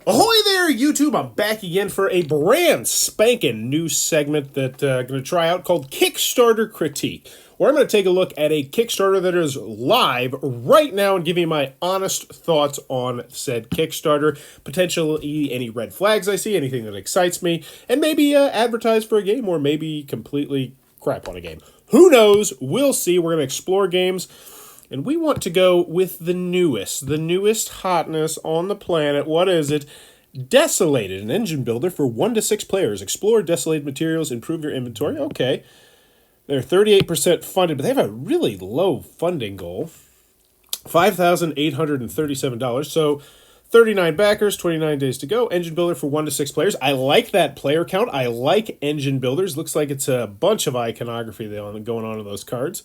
Ahoy there, YouTube! I'm back again for a brand spanking new segment that I'm going to try out called Kickstarter Critique, where I'm going to take a look at a Kickstarter that is live right now and give you my honest thoughts on said Kickstarter, potentially any red flags I see, anything that excites me, and maybe advertise for a game or maybe completely crap on a game. Who knows? We'll see. We're going to explore games. And we want to go with the newest hotness on the planet. What is it? Desolated, an engine builder for 1 to 6 players. Explore desolated materials, improve your inventory. Okay. They're 38% funded, but they have a really low funding goal. $5,837. So 39 backers, 29 days to go. Engine builder for 1 to 6 players. I like that player count. I like engine builders. Looks like it's a bunch of iconography going on in those cards.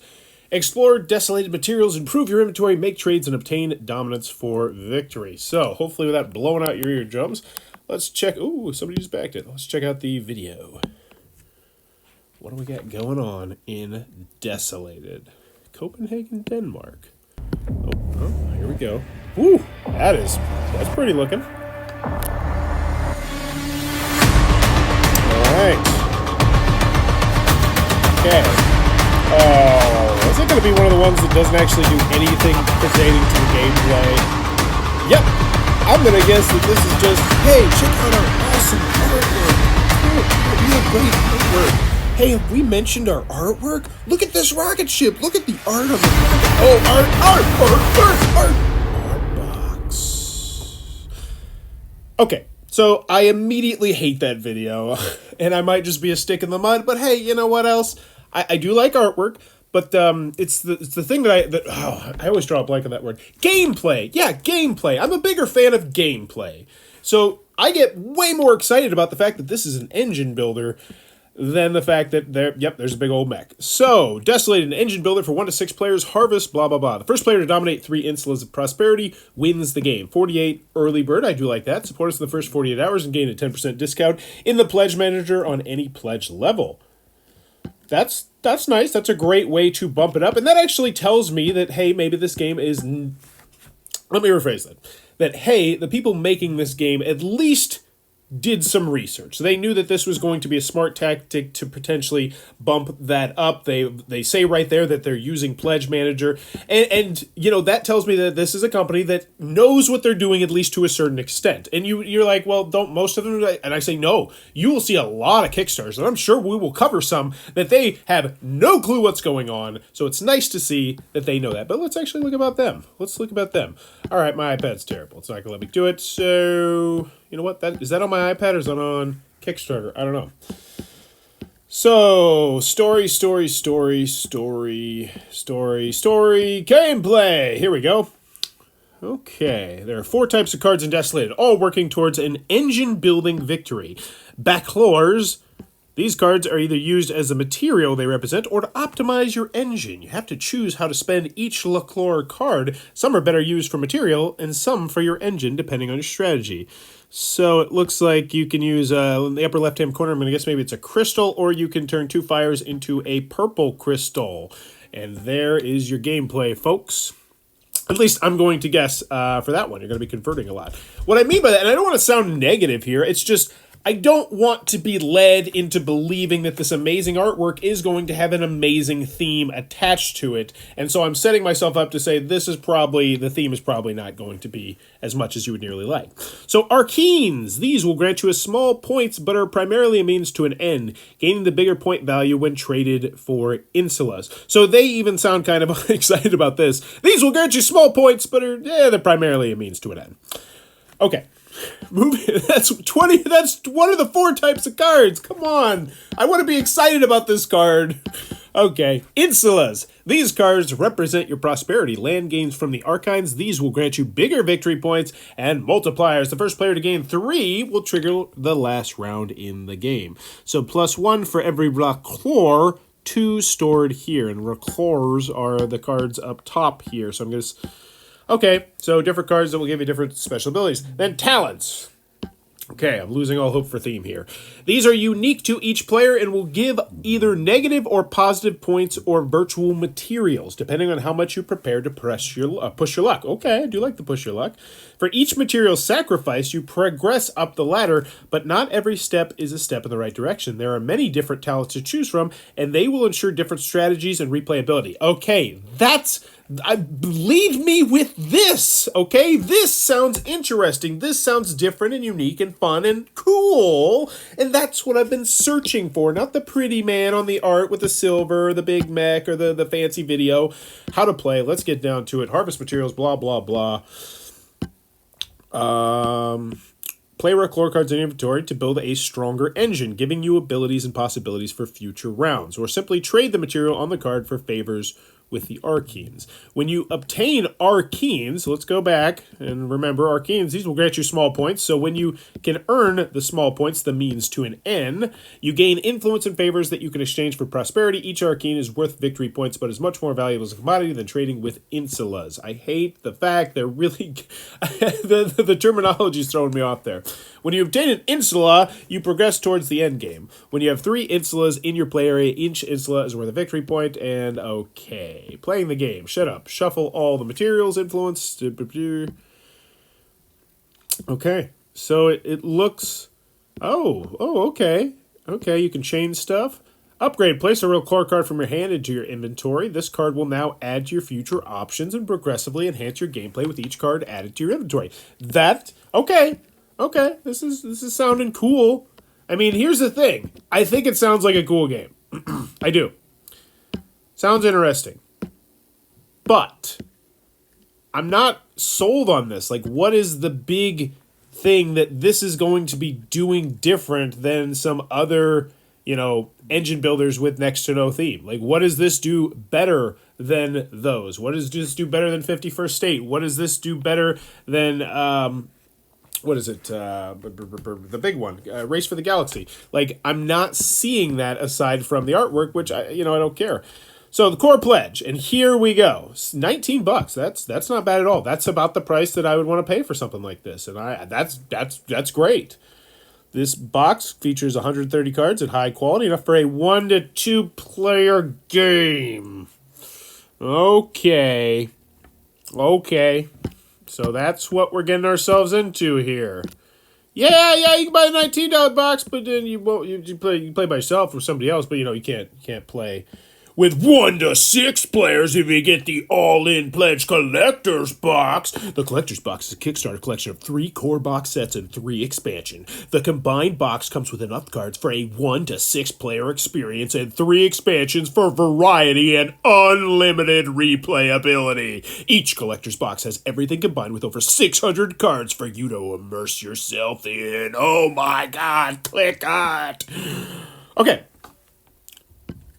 Explore desolated materials, improve your inventory, make trades, and obtain dominance for victory. So, hopefully without blowing out your eardrums, let's check... Ooh, somebody just backed it. Let's check out the video. What do we got going on in Desolated? Copenhagen, Denmark. Oh, here we go. Ooh, that's pretty looking. All right. Okay. Oh, is it going to be one of the ones that doesn't actually do anything pertaining to the gameplay? Yep. I'm going to guess that this is just, hey, check out our awesome artwork. We have great artwork. Hey, have we mentioned our artwork? Look at this rocket ship. Look at the art of the rocket. Oh, art box. Okay. So I immediately hate that video, and I might just be a stick in the mud, but hey, you know what else? I do like artwork, but it's the thing that I always draw a blank on that word. Gameplay. Yeah, gameplay. I'm a bigger fan of gameplay. So I get way more excited about the fact that this is an engine builder than the fact that there's a big old mech. So, Desolated, an engine builder for 1 to 6 players, harvest, blah, blah, blah. The first player to dominate 3 insulas of prosperity wins the game. 48 early bird, I do like that. Support us in the first 48 hours and gain a 10% discount in the pledge manager on any pledge level. That's nice. That's a great way to bump it up. And that actually tells me that, hey, maybe this game is... Let me rephrase that. That, hey, the people making this game at least did some research. They knew that this was going to be a smart tactic to potentially bump that up. They say right there that they're using Pledge Manager. And you know, that tells me that this is a company that knows what they're doing, at least to a certain extent. And you're like, well, don't most of them? And I say, no. You will see a lot of Kickstarters, and I'm sure we will cover some that they have no clue what's going on. So it's nice to see that they know that. But let's actually look about them. All right, my iPad's terrible. It's not going to let me do it. So... You know what? Is that on my iPad or is that on Kickstarter? I don't know. So, story, gameplay. Here we go. Okay, there are 4 types of cards in Desolated, all working towards an engine-building victory. Backlores. These cards are either used as the material they represent or to optimize your engine. You have to choose how to spend each Laclore card. Some are better used for material and some for your engine, depending on your strategy. So it looks like you can use, in the upper left-hand corner, I'm going to guess maybe it's a crystal, or you can turn 2 fires into a purple crystal. And there is your gameplay, folks. At least I'm going to guess for that one. You're going to be converting a lot. What I mean by that, and I don't want to sound negative here, it's just... I don't want to be led into believing that this amazing artwork is going to have an amazing theme attached to it. And so I'm setting myself up to say the theme is probably not going to be as much as you would nearly like. So Arcanes, these will grant you a small points, but are primarily a means to an end, gaining the bigger point value when traded for insulas. So they even sound kind of excited about this. These will grant you small points, but they're primarily a means to an end. Okay. That's 20. That's one of the 4 types of cards. Come on. I want to be excited about this card. Okay. Insulas. These cards represent your prosperity. Land gains from the Arcines. These will grant you bigger victory points and multipliers. The first player to gain 3 will trigger the last round in the game. So +1 for every Raclore, 2 stored here. And Raclores are the cards up top here. So I'm going to... Okay, so different cards that will give you different special abilities. Then talents. Okay, I'm losing all hope for theme here. These are unique to each player and will give either negative or positive points or virtual materials, depending on how much you prepare to push your luck. Okay, I do like the push your luck. For each material sacrifice, you progress up the ladder, but not every step is a step in the right direction. There are many different talents to choose from, and they will ensure different strategies and replayability. Okay, leave me with this, okay? This sounds interesting. This sounds different and unique and fun and cool. And that's what I've been searching for. Not the pretty man on the art with the silver, the big mech, or the fancy video. How to play. Let's get down to it. Harvest materials, blah, blah, blah. Play core cards in inventory to build a stronger engine, giving you abilities and possibilities for future rounds. Or simply trade the material on the card for favors with the Arcanes. When you obtain Arcanes, let's go back and remember Arcanes, these will grant you small points. So when you can earn the small points, the means to an end, you gain influence and favors that you can exchange for prosperity. Each Arcane is worth victory points, but is much more valuable as a commodity than trading with insulas. I hate the fact they're really... the terminology's throwing me off there. When you obtain an insula, you progress towards the end game. When you have 3 insulas in your play area, each insula is worth a victory point, and okay. Playing the game. Shut up. Shuffle all the materials, influence. Okay. So it looks... Oh, okay. Okay, you can change stuff. Upgrade. Place a real core card from your hand into your inventory. This card will now add to your future options and progressively enhance your gameplay with each card added to your inventory. Okay. Okay, this is sounding cool. I mean, here's the thing. I think it sounds like a cool game. I do. Sounds interesting. But I'm not sold on this. Like, what is the big thing that this is going to be doing different than some other, engine builders with next to no theme? Like, what does this do better than those? What does this do better than 51st State? What does this do better than... what is it? The big one, Race for the Galaxy. Like, I'm not seeing that aside from the artwork, which I don't care. So the core pledge, and here we go. $19. That's not bad at all. That's about the price that I would want to pay for something like this, and that's great. This box features 130 cards at high quality, enough for a 1 to 2 player game. Okay. So that's what we're getting ourselves into here. Yeah, you can buy a $19 box, but then you play by yourself or somebody else, but you can't play with 1 to 6 players if you get the all-in pledge collector's box. The collector's box is a Kickstarter collection of 3 core box sets and 3 expansion. The combined box comes with enough cards for a 1 to 6 player experience and 3 expansions for variety and unlimited replayability. Each collector's box has everything combined with over 600 cards for you to immerse yourself in. Oh my god, click it! Okay.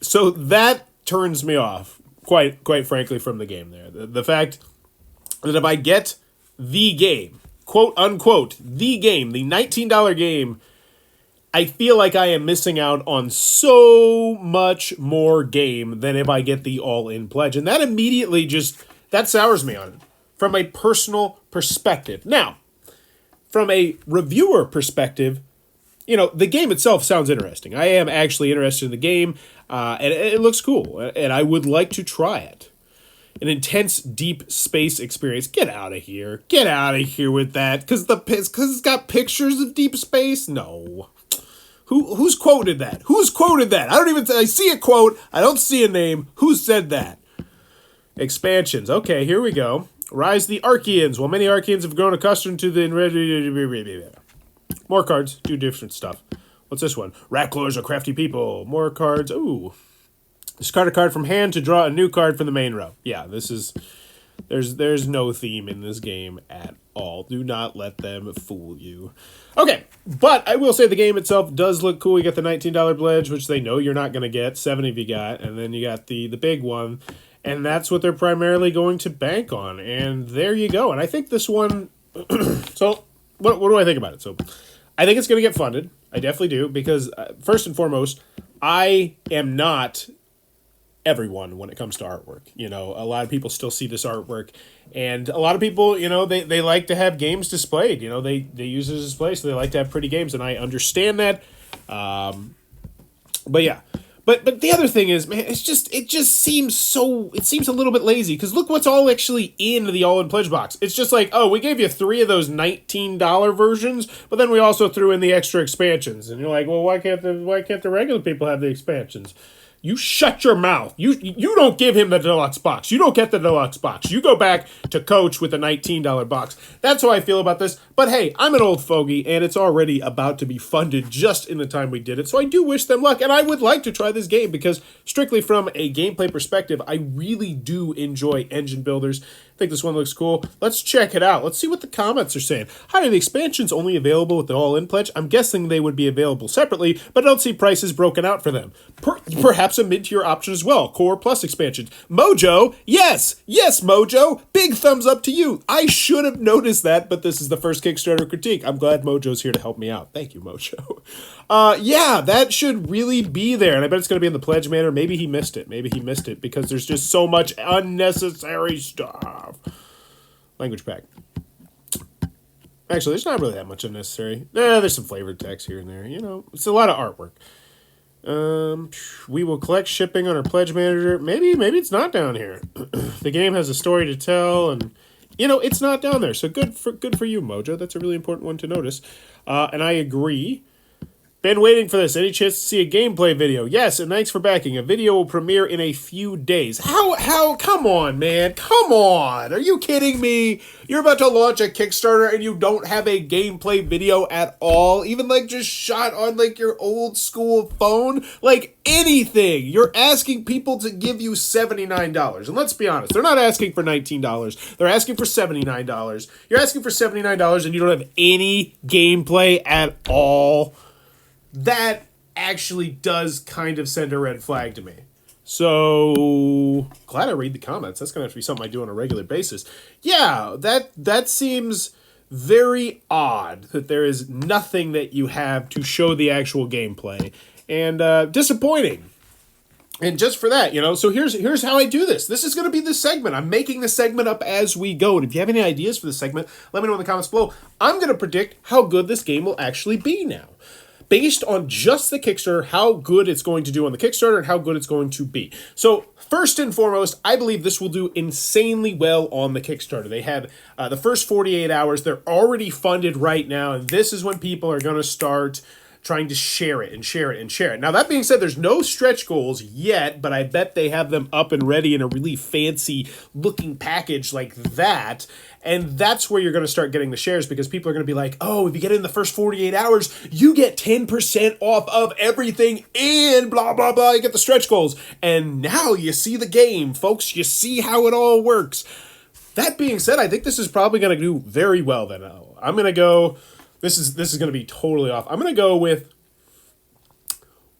So that turns me off, quite frankly, from the game there. The fact that if I get the game, quote unquote, the game, the $19 game, I feel like I am missing out on so much more game than if I get the all-in pledge. And that immediately that sours me on it from a personal perspective. Now, from a reviewer perspective, the game itself sounds interesting. I am actually interested in the game, and it looks cool, and I would like to try it. An intense, deep space experience. Get out of here. Get out of here with that. Because it's got pictures of deep space? No. Who's quoted that? Who's quoted that? I see a quote. I don't see a name. Who said that? Expansions. Okay, here we go. Rise the Archaeans. While many Archaeans have grown accustomed to the... More cards, do different stuff. What's this one? Ratclaws are crafty people. More cards. Ooh. Discard a card from hand to draw a new card from the main row. Yeah, this is... There's no theme in this game at all. Do not let them fool you. Okay, but I will say the game itself does look cool. You got the $19 pledge, which they know you're not going to get. 7 if you got. And then you got the big one. And that's what they're primarily going to bank on. And there you go. And I think this one... So, what do I think about it? So... I think it's going to get funded. I definitely do, because first and foremost, I am not everyone when it comes to artwork. You know, a lot of people still see this artwork, and a lot of people, you know, they like to have games displayed. You know, they use it as a display, so they like to have pretty games, and I understand that. But yeah. But the other thing is, man, it just seems a little bit lazy, because look what's all actually in the all-in pledge box. It's just like, oh, we gave you 3 of those $19 versions, but then we also threw in the extra expansions, and you're like, well, why can't the regular people have the expansions? You shut your mouth. You don't give him the deluxe box. You don't get the deluxe box. You go back to Coach with a $19 box. That's how I feel about this. But hey, I'm an old fogey, and it's already about to be funded just in the time we did it. So I do wish them luck, and I would like to try this game, because strictly from a gameplay perspective, I really do enjoy engine builders. I think this one looks cool. Let's check it out. Let's see what the comments are saying. Hi, are the expansions only available with the all-in pledge? I'm guessing they would be available separately, but I don't see prices broken out for them. Perhaps a mid-tier option as well. Core plus expansions. Mojo, yes, Mojo. Big thumbs up to you. I should have noticed that, but this is the first Kickstarter critique. I'm glad Mojo's here to help me out. Thank you, Mojo. Yeah, that should really be there, and I bet it's going to be in the pledge manner. Maybe he missed it. Because there's just so much unnecessary stuff. Language pack. Actually, there's not really that much unnecessary. There's some flavored text here and there. You know, it's a lot of artwork. We will collect shipping on our pledge manager. Maybe it's not down here. The game has a story to tell, and you know it's not down there. So good for you, Mojo. That's a really important one to notice. And I agree. Been waiting for this. Any chance to see a gameplay video? Yes, and thanks for backing. A video will premiere in a few days. How? Come on, man. Come on. Are you kidding me? You're about to launch a Kickstarter and you don't have a gameplay video at all? Even like just shot on like your old school phone? Like anything. You're asking people to give you $79. And let's be honest, they're not asking for $19. They're asking for $79. You're asking for $79 and you don't have any gameplay at all. That actually does kind of send a red flag to me. So, glad I read the comments. That's going to have to be something I do on a regular basis. Yeah, that seems very odd that there is nothing that you have to show the actual gameplay. And disappointing. And just for that, you know, so here's how I do this. This is going to be the segment. I'm making the segment up as we go. And if you have any ideas for the segment, let me know in the comments below. I'm going to predict how good this game will actually be now. Based on just the Kickstarter, how good it's going to do on the Kickstarter and how good it's going to be. So first and foremost, I believe this will do insanely well on the Kickstarter. They had the first 48 hours. They're already funded right now, and this is when people are going to start trying to share it and share it and share it. Now, that being said, there's no stretch goals yet, but I bet they have them up and ready in a really fancy looking package like that. And that's where you're going to start getting the shares, because people are going to be like, oh, if you get in the first 48 hours, you get 10% off of everything and blah, blah, blah. You get the stretch goals. And now you see the game, folks. You see how it all works. That being said, I think this is probably going to do very well then. I'm going to go... This is going to be totally off. I'm going to go with,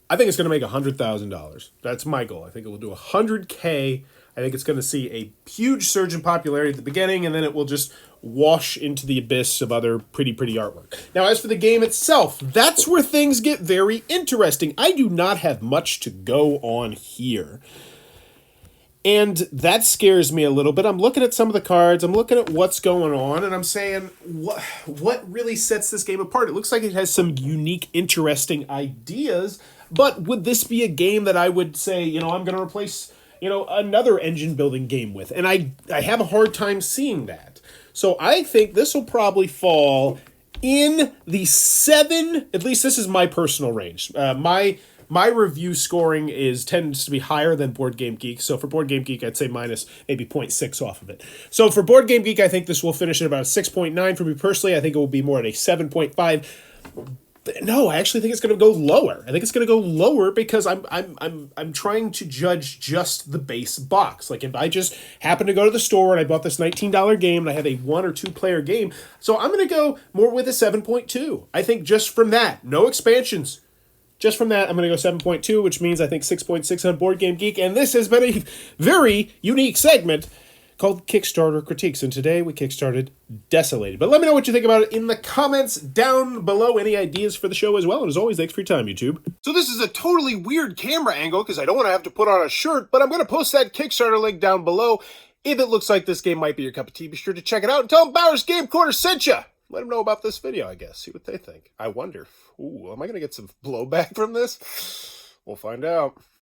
I think it's going to make $100,000. That's my goal. I think it will do $100K. I think it's going to see a huge surge in popularity at the beginning, and then it will just wash into the abyss of other pretty artwork. Now, as for the game itself, that's where things get very interesting. I do not have much to go on here. And that scares me a little bit. I'm looking at some of the cards, I'm looking at what's going on, and I'm saying, what really sets this game apart? It looks like it has some unique, interesting ideas, but would this be a game that I would say, you know, I'm going to replace, you know, another engine building game with? And I have a hard time seeing that. So I think this will probably fall in the 7, at least this is my personal range. My review scoring tends to be higher than Board Game Geek. So for Board Game Geek, I'd say minus maybe 0.6 off of it. So for Board Game Geek, I think this will finish at about a 6.9. For me personally, I think it will be more at a 7.5. No, I actually think it's going to go lower. I think it's going to go lower because I'm trying to judge just the base box. Like if I just happen to go to the store and I bought this $19 game and I have a 1 or 2 player game, so I'm going to go more with a 7.2. I think just from that, no expansions. Just from that, I'm going to go 7.2, which means I think 6.6 on Board Game Geek. And this has been a very unique segment called Kickstarter Critiques, and today we kickstarted Desolated. But let me know what you think about it in the comments down below. Any ideas for the show as well, and as always, thanks for your time, YouTube. So this is a totally weird camera angle because I don't want to have to put on a shirt, but I'm going to post that Kickstarter link down below. If it looks like this game might be your cup of tea, be sure to check it out and tell them Bowers Game Corner sent you. Let them know about this video, I guess. See what they think. I wonder. Ooh, am I going to get some blowback from this? We'll find out.